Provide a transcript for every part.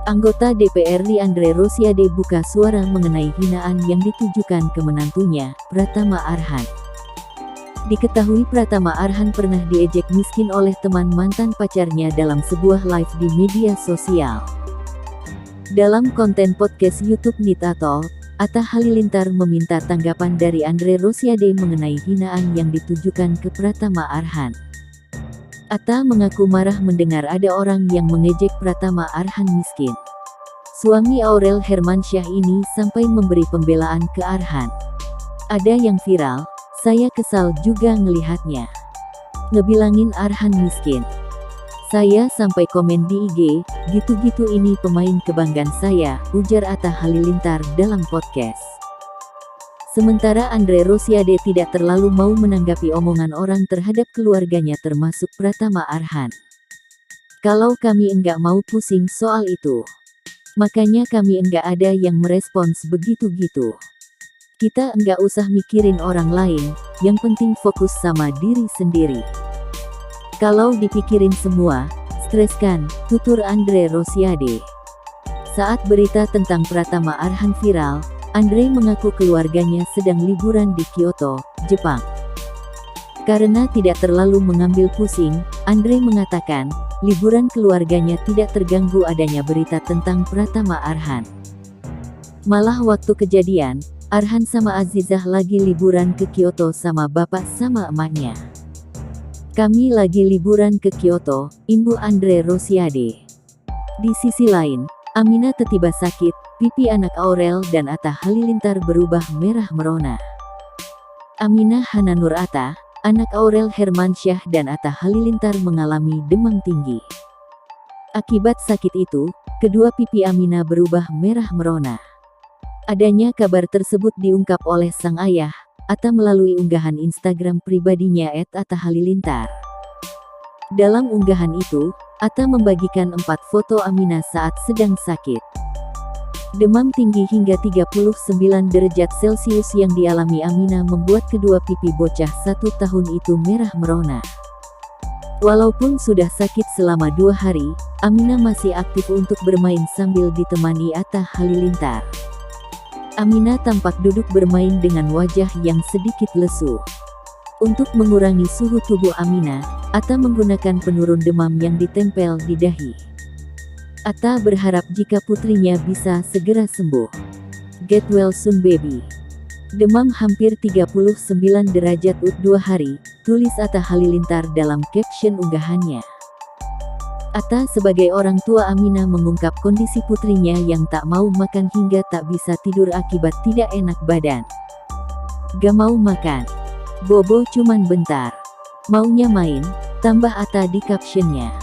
Anggota DPR RI Andre Rosiade buka suara mengenai hinaan yang ditujukan ke menantunya, Pratama Arhan. Diketahui Pratama Arhan pernah diejek miskin oleh teman mantan pacarnya dalam sebuah live di media sosial. Dalam konten podcast YouTube Nita Talk, Atta Halilintar meminta tanggapan dari Andre Rosiade mengenai hinaan yang ditujukan ke Pratama Arhan. Atta mengaku marah mendengar ada orang yang mengejek Pratama Arhan miskin. Suami Aurel Hermansyah ini sampai memberi pembelaan ke Arhan. Ada yang viral, saya kesal juga ngelihatnya. Ngebilangin Arhan miskin. Saya sampai komen di IG, gitu-gitu ini pemain kebanggaan saya, ujar Atta Halilintar dalam podcast. Sementara Andre Rosiade tidak terlalu mau menanggapi omongan orang terhadap keluarganya termasuk Pratama Arhan. Kalau kami enggak mau pusing soal itu. Makanya kami enggak ada yang merespons begitu-gitu. Kita enggak usah mikirin orang lain, yang penting fokus sama diri sendiri. Kalau dipikirin semua, stres kan, tutur Andre Rosiade. Saat berita tentang Pratama Arhan viral, Andre mengaku keluarganya sedang liburan di Kyoto, Jepang. Karena tidak terlalu mengambil pusing, Andre mengatakan, liburan keluarganya tidak terganggu adanya berita tentang Pratama Arhan. Malah waktu kejadian, Arhan sama Azizah lagi liburan ke Kyoto sama bapak sama emaknya. Kami lagi liburan ke Kyoto, imbu Andre Rosiade. Di sisi lain, Aminah tiba sakit, pipi anak Aurel dan Atta Halilintar berubah merah merona. Aminah Hananur Atta, anak Aurel Hermansyah dan Atta Halilintar mengalami demam tinggi. Akibat sakit itu, kedua pipi Aminah berubah merah merona. Adanya kabar tersebut diungkap oleh sang ayah, Atta melalui unggahan Instagram pribadinya @atta_halilintar. Dalam unggahan itu, Atta membagikan 4 foto Aminah saat sedang sakit. Demam tinggi hingga 39 derajat Celcius yang dialami Aminah membuat kedua pipi bocah 1 tahun itu merah merona. Walaupun sudah sakit selama 2 hari, Aminah masih aktif untuk bermain sambil ditemani Atta Halilintar. Aminah tampak duduk bermain dengan wajah yang sedikit lesu. Untuk mengurangi suhu tubuh Aminah, Atta menggunakan penurun demam yang ditempel di dahi. Atta berharap jika putrinya bisa segera sembuh. Get well soon baby. Demam hampir 39 derajat ut 2 hari, tulis Atta Halilintar dalam caption unggahannya. Atta sebagai orang tua Aminah mengungkap kondisi putrinya yang tak mau makan hingga tak bisa tidur akibat tidak enak badan. Gak mau makan. Bobo cuman bentar. Maunya main, tambah Atta di captionnya.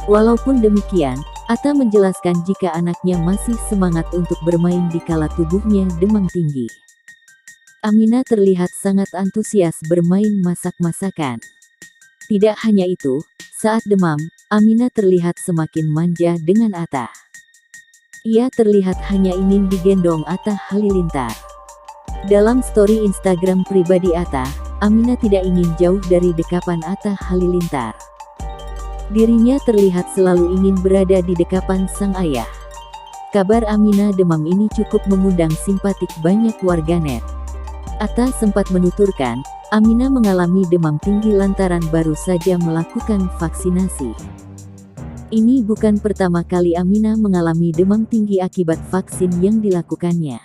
Walaupun demikian, Atta menjelaskan jika anaknya masih semangat untuk bermain dikala tubuhnya demam tinggi. Aminah terlihat sangat antusias bermain masak-masakan. Tidak hanya itu, saat demam, Aminah terlihat semakin manja dengan Atta. Ia terlihat hanya ingin digendong Atta Halilintar. Dalam story Instagram pribadi Atta, Aminah tidak ingin jauh dari dekapan Atta Halilintar. Dirinya terlihat selalu ingin berada di dekapan sang ayah. Kabar Aminah demam ini cukup mengundang simpatik banyak warganet. Atta sempat menuturkan, Aminah mengalami demam tinggi lantaran baru saja melakukan vaksinasi. Ini bukan pertama kali Aminah mengalami demam tinggi akibat vaksin yang dilakukannya.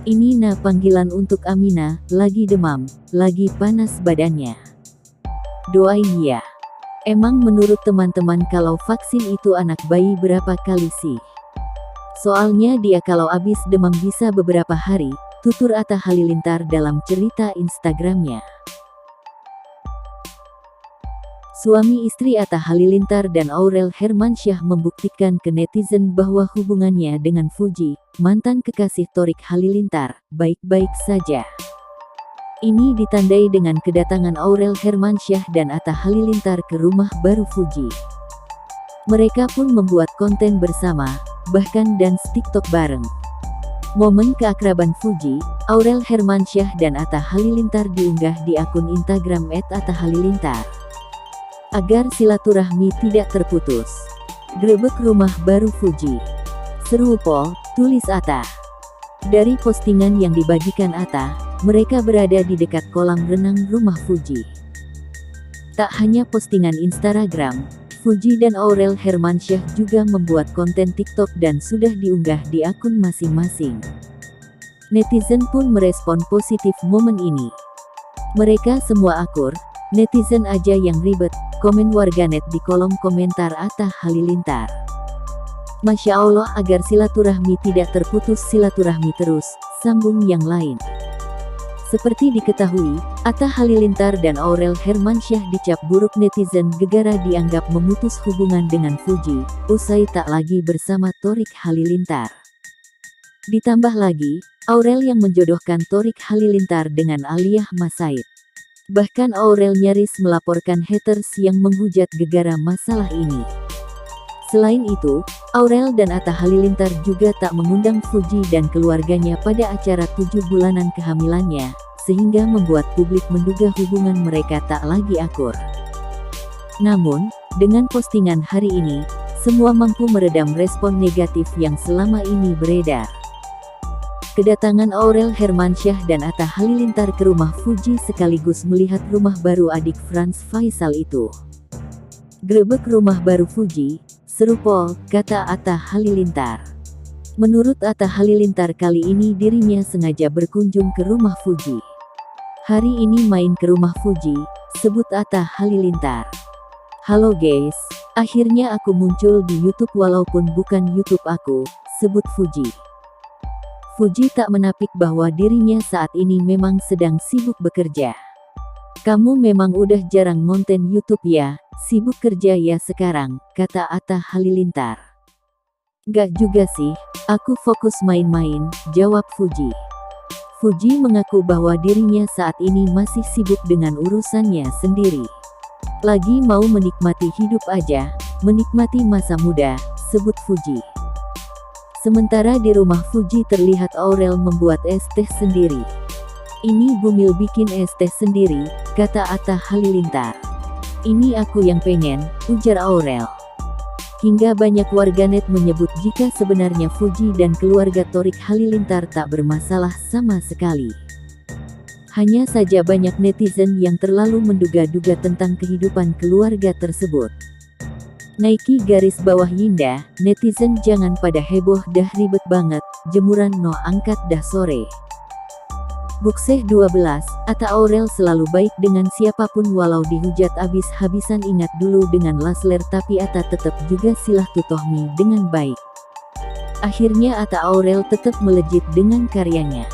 Ini panggilan untuk Aminah, lagi demam, lagi panas badannya. Doain ya. Emang menurut teman-teman kalau vaksin itu anak bayi berapa kali sih? Soalnya dia kalau abis demam bisa beberapa hari, tutur Atta Halilintar dalam cerita Instagramnya. Suami istri Atta Halilintar dan Aurel Hermansyah membuktikan ke netizen bahwa hubungannya dengan Fuji, mantan kekasih Thorik Halilintar, baik-baik saja. Ini ditandai dengan kedatangan Aurel Hermansyah dan Atta Halilintar ke rumah baru Fuji. Mereka pun membuat konten bersama, bahkan dance TikTok bareng. Momen keakraban Fuji, Aurel Hermansyah dan Atta Halilintar diunggah di akun Instagram @atta_halilintar. Agar silaturahmi tidak terputus. Grebek rumah baru Fuji. Seru pol, tulis Atta. Dari postingan yang dibagikan Atta, mereka berada di dekat kolam renang rumah Fuji. Tak hanya postingan Instagram, Fuji dan Aurel Hermansyah juga membuat konten TikTok dan sudah diunggah di akun masing-masing. Netizen pun merespon positif momen ini. Mereka semua akur, netizen aja yang ribet, komen warganet di kolom komentar Atta Halilintar. Masya Allah, agar silaturahmi tidak terputus, silaturahmi terus, sambung yang lain. Seperti diketahui, Atta Halilintar dan Aurel Hermansyah dicap buruk netizen gegara dianggap memutus hubungan dengan Fuji, usai tak lagi bersama Thorik Halilintar. Ditambah lagi, Aurel yang menjodohkan Thorik Halilintar dengan Aliyah Masaid. Bahkan Aurel nyaris melaporkan haters yang menghujat gegara masalah ini. Selain itu, Aurel dan Atta Halilintar juga tak mengundang Fuji dan keluarganya pada acara 7 bulanan kehamilannya, sehingga membuat publik menduga hubungan mereka tak lagi akur. Namun, dengan postingan hari ini, semua mampu meredam respon negatif yang selama ini beredar. Kedatangan Aurel Hermansyah dan Atta Halilintar ke rumah Fuji sekaligus melihat rumah baru adik Franz Faisal itu. Grebek rumah baru Fuji, seru pol, kata Atta Halilintar. Menurut Atta Halilintar, kali ini dirinya sengaja berkunjung ke rumah Fuji. Hari ini main ke rumah Fuji, sebut Atta Halilintar. Halo guys, akhirnya aku muncul di YouTube walaupun bukan YouTube aku, sebut Fuji. Fuji tak menapik bahwa dirinya saat ini memang sedang sibuk bekerja. Kamu memang udah jarang ngonten YouTube ya, sibuk kerja ya sekarang, kata Atta Halilintar. Gak juga sih, aku fokus main-main, jawab Fuji. Fuji mengaku bahwa dirinya saat ini masih sibuk dengan urusannya sendiri. Lagi mau menikmati hidup aja, menikmati masa muda, sebut Fuji. Sementara di rumah Fuji terlihat Aurel membuat es teh sendiri. Ini bumil bikin es teh sendiri, kata Atta Halilintar. Ini aku yang pengen, ujar Aurel. Hingga banyak warganet menyebut jika sebenarnya Fuji dan keluarga Thorik Halilintar tak bermasalah sama sekali. Hanya saja banyak netizen yang terlalu menduga-duga tentang kehidupan keluarga tersebut. Naiki garis bawah Yinda, netizen jangan pada heboh dah, ribet banget, jemuran no angkat dah sore. Bukseh 12, Atta Aurel selalu baik dengan siapapun walau dihujat abis-habisan, ingat dulu dengan Lasler tapi Atta tetap juga silaturahmi dengan baik. Akhirnya Atta Aurel tetap melejit dengan karyanya.